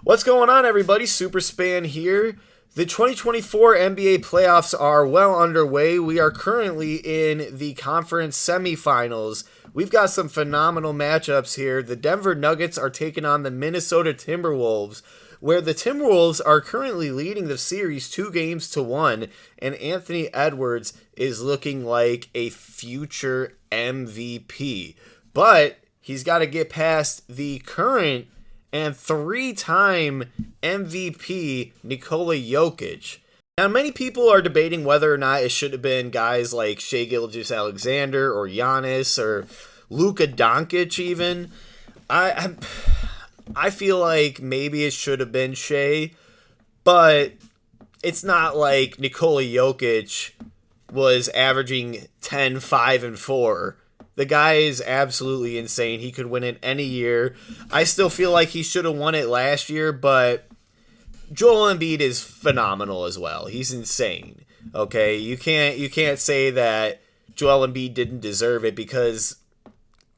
What's going on, everybody? Superspan here. The 2024 NBA playoffs are well underway. We are currently in the conference semifinals. We've got some phenomenal matchups here. The Denver Nuggets are taking on the Minnesota Timberwolves, where the Timberwolves are currently leading the series 2-1, and Anthony Edwards is looking like a future MVP. But he's got to get past the current and three-time MVP Nikola Jokic. Now, many people are debating whether or not it should have been guys like Shai Gilgeous-Alexander or Giannis or Luka Doncic even. I feel like maybe it should have been Shai, but it's not like Nikola Jokic was averaging 10, 5, and 4. The guy is absolutely insane. He could win it any year. I still feel like he should have won it last year, but Joel Embiid is phenomenal as well. He's insane. Okay, you can't say that Joel Embiid didn't deserve it, because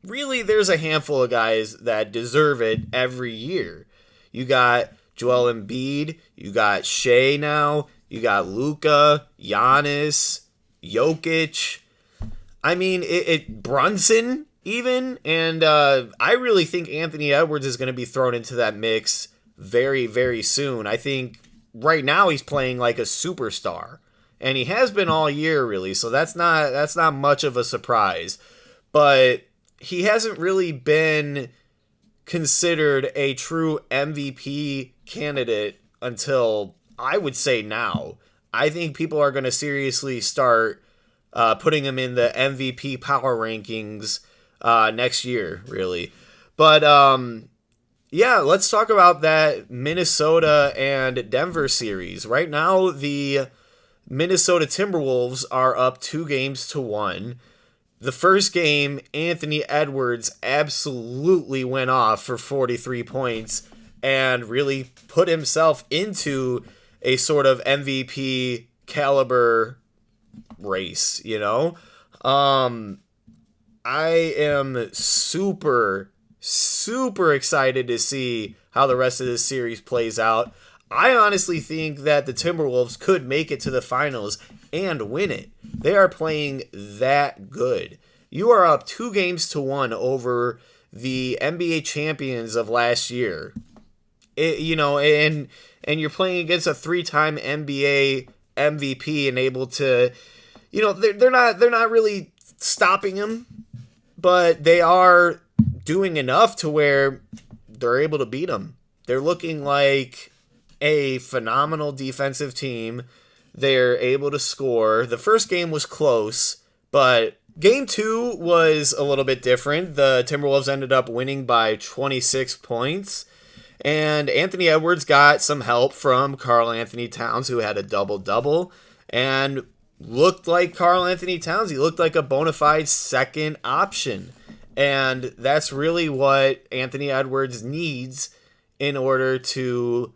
really there's a handful of guys that deserve it every year. You got Joel Embiid, you got Shai now, you got Luka, Giannis, Jokic. I mean, Brunson even, and I really think Anthony Edwards is going to be thrown into that mix very, very soon. I think right now he's playing like a superstar, and he has been all year really, so that's not much of a surprise. But he hasn't really been considered a true MVP candidate until, I would say, now. I think people are going to seriously start putting him in the MVP power rankings next year, really. But yeah, let's talk about that Minnesota and Denver series. Right now, the Minnesota Timberwolves are up 2-1. The first game, Anthony Edwards absolutely went off for 43 points and really put himself into a sort of MVP caliber race, you know? I am super excited to see how the rest of this series plays out. I honestly think that the Timberwolves could make it to the finals and win it. They are playing that good. You are up 2-1 over the NBA champions of last year. And you're playing against a 3-time NBA MVP and able to, they're not really stopping him, but they are doing enough to where they're able to beat him. They're looking like a phenomenal defensive team. They're able to score. The first game was close, but game 2 was a little bit different. The Timberwolves ended up winning by 26 points, and Anthony Edwards got some help from Karl-Anthony Towns, who had a double-double, and looked like Karl-Anthony Towns. He looked like a bona fide second option. And that's really what Anthony Edwards needs in order to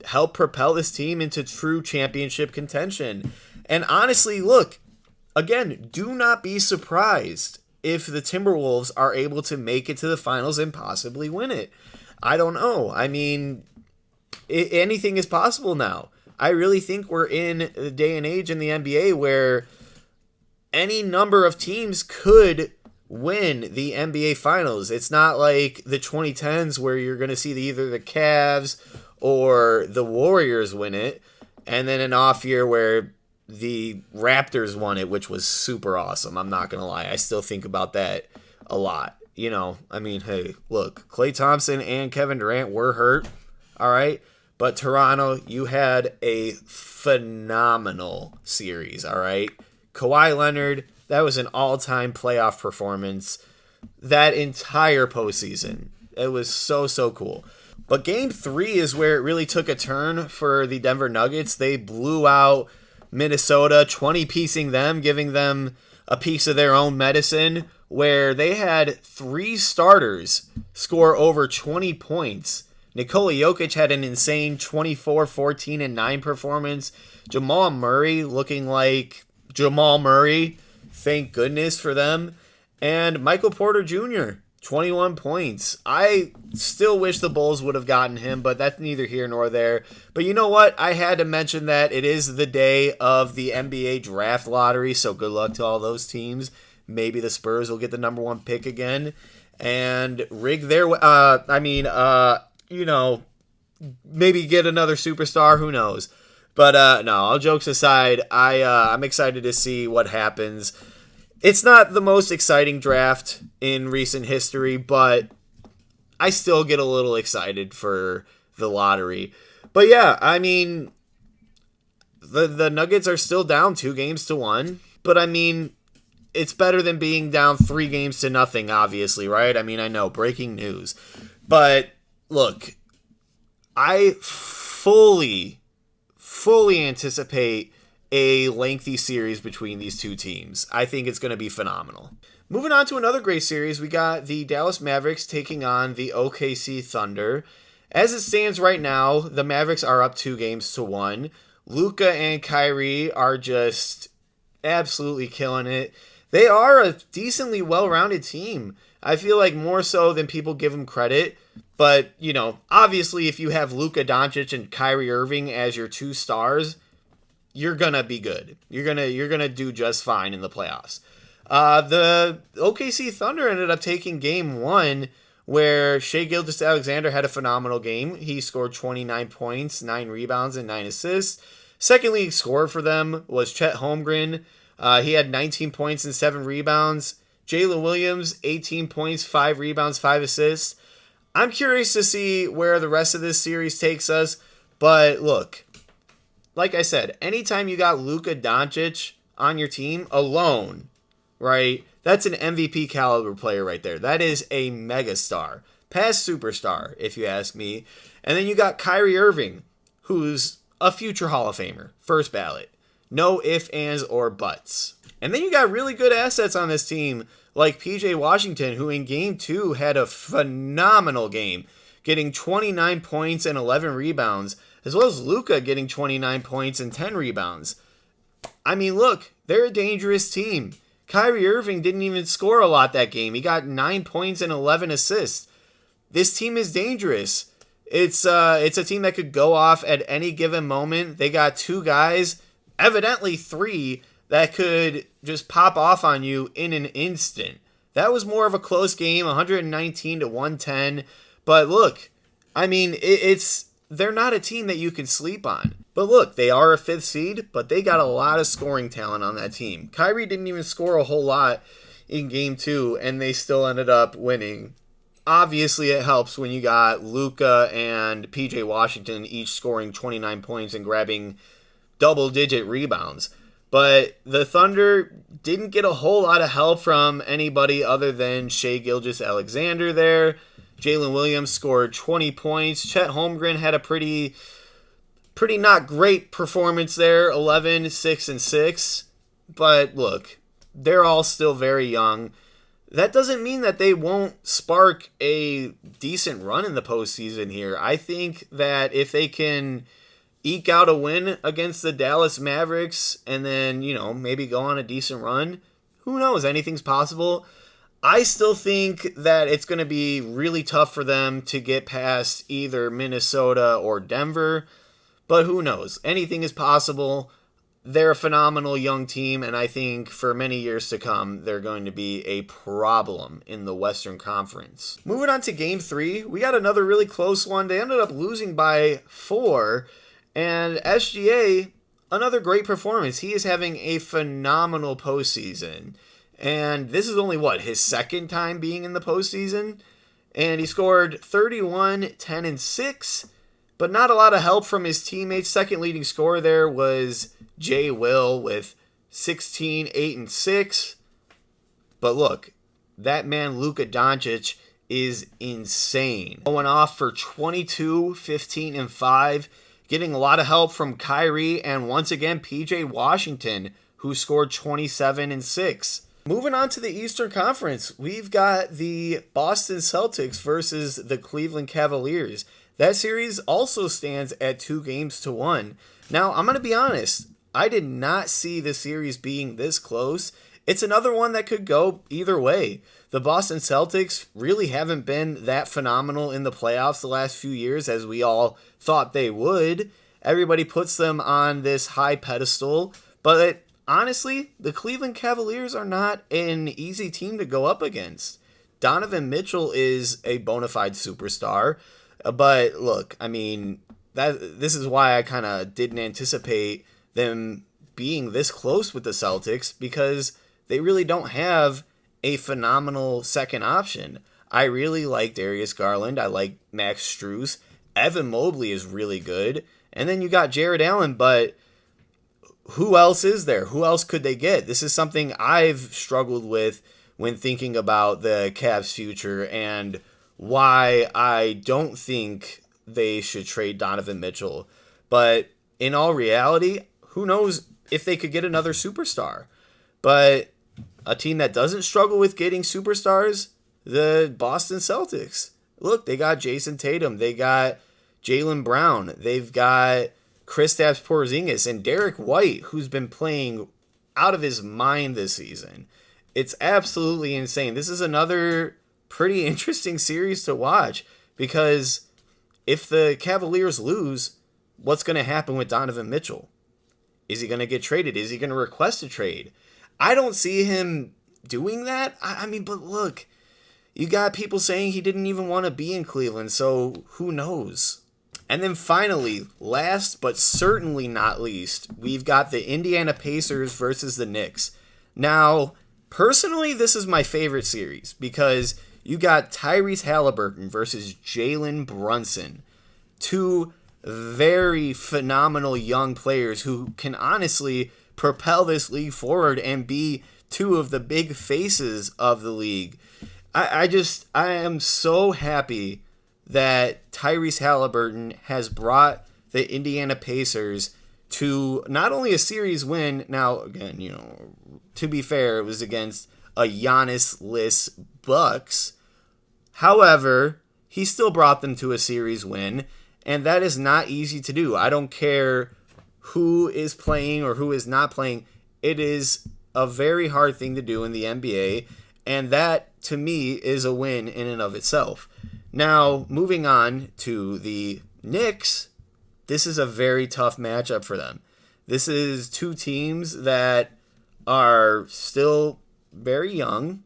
help propel this team into true championship contention. And honestly, look, again, do not be surprised if the Timberwolves are able to make it to the finals and possibly win it. I don't know. I mean, anything is possible now. I really think we're in the day and age in the NBA where any number of teams could win the NBA Finals. It's not like the 2010s where you're going to see either the Cavs or the Warriors win it, and then an off year where the Raptors won it, which was super awesome. I'm not going to lie. I still think about that a lot. I mean, hey, look, Klay Thompson and Kevin Durant were hurt, all right? But Toronto, you had a phenomenal series, all right? Kawhi Leonard, that was an all-time playoff performance. That entire postseason, it was so cool. But Game 3 is where it really took a turn for the Denver Nuggets. They blew out Minnesota, 20-piecing them, giving them a piece of their own medicine, where they had 3 starters score over 20 points. Nikola Jokic had an insane 24, 14, and 9 performance. Jamal Murray looking like Jamal Murray. Thank goodness for them. And Michael Porter Jr. 21 points. I still wish the Bulls would have gotten him, but that's neither here nor there. But you know what? I had to mention that it is the day of the NBA draft lottery, so good luck to all those teams. Maybe the Spurs will get the number 1 pick again and rig their maybe get another superstar, who knows. But no, all jokes aside, I'm excited to see what happens. It's not the most exciting draft in recent history, but I still get a little excited for the lottery. But yeah, I mean, the Nuggets are still down 2-1, but I mean, it's better than being down 3-0, obviously, right? I mean, I know, breaking news. But look, I fully anticipate a lengthy series between these two teams. I think it's going to be phenomenal. Moving on to another great series, we got the Dallas Mavericks taking on the OKC Thunder. As it stands right now, the Mavericks are up 2-1. Luka and Kyrie are just absolutely killing it. They are a decently well-rounded team. I feel like more so than people give them credit. But, obviously if you have Luka Doncic and Kyrie Irving as your 2 stars, you're going to be good. You're going to do just fine in the playoffs. The OKC Thunder ended up taking game 1, where Shai Gilgeous-Alexander had a phenomenal game. He scored 29 points, 9 rebounds, and 9 assists. Second leading scorer for them was Chet Holmgren. He had 19 points and 7 rebounds. Jalen Williams, 18 points, 5 rebounds, 5 assists. I'm curious to see where the rest of this series takes us. But look, like I said, anytime you got Luka Doncic on your team alone, right, that's an MVP caliber player right there. That is a megastar, past superstar, if you ask me. And then you got Kyrie Irving, who's a future Hall of Famer, first ballot. No ifs, ands, or buts. And then you got really good assets on this team, like PJ Washington, who in Game 2 had a phenomenal game, getting 29 points and 11 rebounds, as well as Luka getting 29 points and 10 rebounds. I mean, look, they're a dangerous team. Kyrie Irving didn't even score a lot that game. He got 9 points and 11 assists. This team is dangerous. It's a team that could go off at any given moment. They got 2 guys, evidently 3, that could just pop off on you in an instant. That was more of a close game, 119-110. But look, I mean, they're not a team that you can sleep on. But look, they are a 5th seed, but they got a lot of scoring talent on that team. Kyrie didn't even score a whole lot in Game 2, and they still ended up winning. Obviously, it helps when you got Luka and PJ Washington each scoring 29 points and grabbing double-digit rebounds. But the Thunder didn't get a whole lot of help from anybody other than Shai Gilgeous-Alexander there. Jalen Williams scored 20 points. Chet Holmgren had a pretty not great performance there, 11, 6, and 6. But look, they're all still very young. That doesn't mean that they won't spark a decent run in the postseason here. I think that if they can eke out a win against the Dallas Mavericks and then, maybe go on a decent run, who knows? Anything's possible. I still think that it's going to be really tough for them to get past either Minnesota or Denver, but who knows? Anything is possible. They're a phenomenal young team, and I think for many years to come, they're going to be a problem in the Western Conference. Moving on to Game 3, we got another really close one. They ended up losing by 4, and SGA, another great performance. He is having a phenomenal postseason. And this is only, his second time being in the postseason? And he scored 31, 10, and 6, but not a lot of help from his teammates. Second leading scorer there was Jay Will with 16, 8, and 6. But look, that man Luka Doncic is insane. Going off for 22, 15, and 5. Getting a lot of help from Kyrie and once again PJ Washington, who scored 27 and 6. Moving on to the Eastern Conference, we've got the Boston Celtics versus the Cleveland Cavaliers. That series also stands at 2-1. Now, I'm going to be honest, I did not see the series being this close. It's another one that could go either way. the Boston Celtics really haven't been that phenomenal in the playoffs the last few years as we all thought they would. Everybody puts them on this high pedestal, but honestly, the Cleveland Cavaliers are not an easy team to go up against. Donovan Mitchell is a bona fide superstar, but look, I mean, this is why I kind of didn't anticipate them being this close with the Celtics, because they really don't have a phenomenal second option. I really like Darius Garland. I like Max Strus. Evan Mobley is really good. And then you got Jared Allen, but who else is there? Who else could they get? This is something I've struggled with when thinking about the Cavs' future and why I don't think they should trade Donovan Mitchell. But in all reality, who knows if they could get another superstar. But a team that doesn't struggle with getting superstars, the Boston Celtics. Look, they got Jason Tatum. They got Jaylen Brown. They've got Kristaps Porzingis and Derek White, who's been playing out of his mind this season. It's absolutely insane. This is another pretty interesting series to watch, because if the Cavaliers lose, what's going to happen with Donovan Mitchell? Is he going to get traded? Is he going to request a trade? I don't see him doing that. I mean, but look, you got people saying he didn't even want to be in Cleveland, so who knows? And then finally, last but certainly not least, we've got the Indiana Pacers versus the Knicks. Now, personally, this is my favorite series because you got Tyrese Halliburton versus Jalen Brunson. Two very phenomenal young players who can honestly propel this league forward and be two of the big faces of the league. I am so happy that Tyrese Halliburton has brought the Indiana Pacers to not only a series win. Now, again, to be fair, it was against a Giannis-less Bucks. However, he still brought them to a series win, and that is not easy to do. I don't care who is playing or who is not playing. It is a very hard thing to do in the NBA, and that, to me, is a win in and of itself. Now, moving on to the Knicks, this is a very tough matchup for them. This is two teams that are still very young,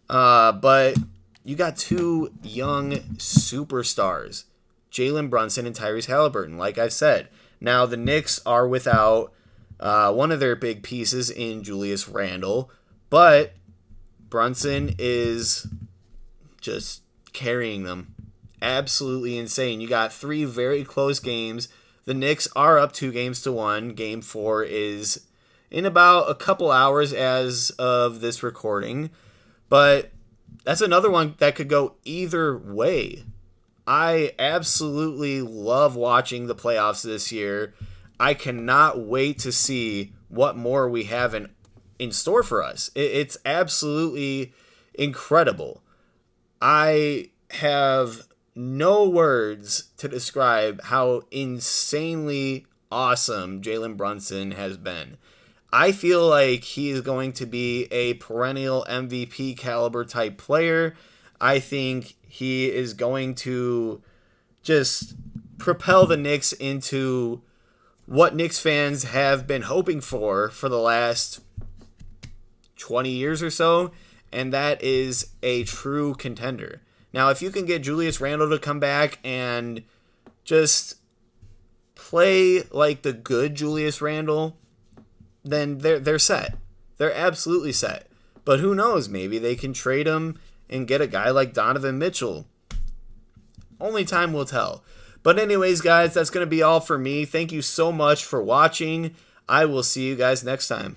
but you got two young superstars, Jalen Brunson and Tyrese Halliburton, like I've said. Now, the Knicks are without one of their big pieces in Julius Randle, but Brunson is just carrying them. Absolutely insane. You got three very close games. The Knicks are up 2-1. Game 4 is in about a couple hours as of this recording. But that's another one that could go either way. I absolutely love watching the playoffs this year. I cannot wait to see what more we have in store for us. It's absolutely incredible. I have no words to describe how insanely awesome Jalen Brunson has been. I feel like he is going to be a perennial MVP caliber type player. I think he is going to just propel the Knicks into what Knicks fans have been hoping for the last 20 years or so, and that is a true contender. Now, if you can get Julius Randle to come back and just play like the good Julius Randle, then they're set. They're absolutely set. But who knows? Maybe they can trade him and get a guy like Donovan Mitchell. Only time will tell. But anyways, guys, that's going to be all for me. Thank you so much for watching. I will see you guys next time.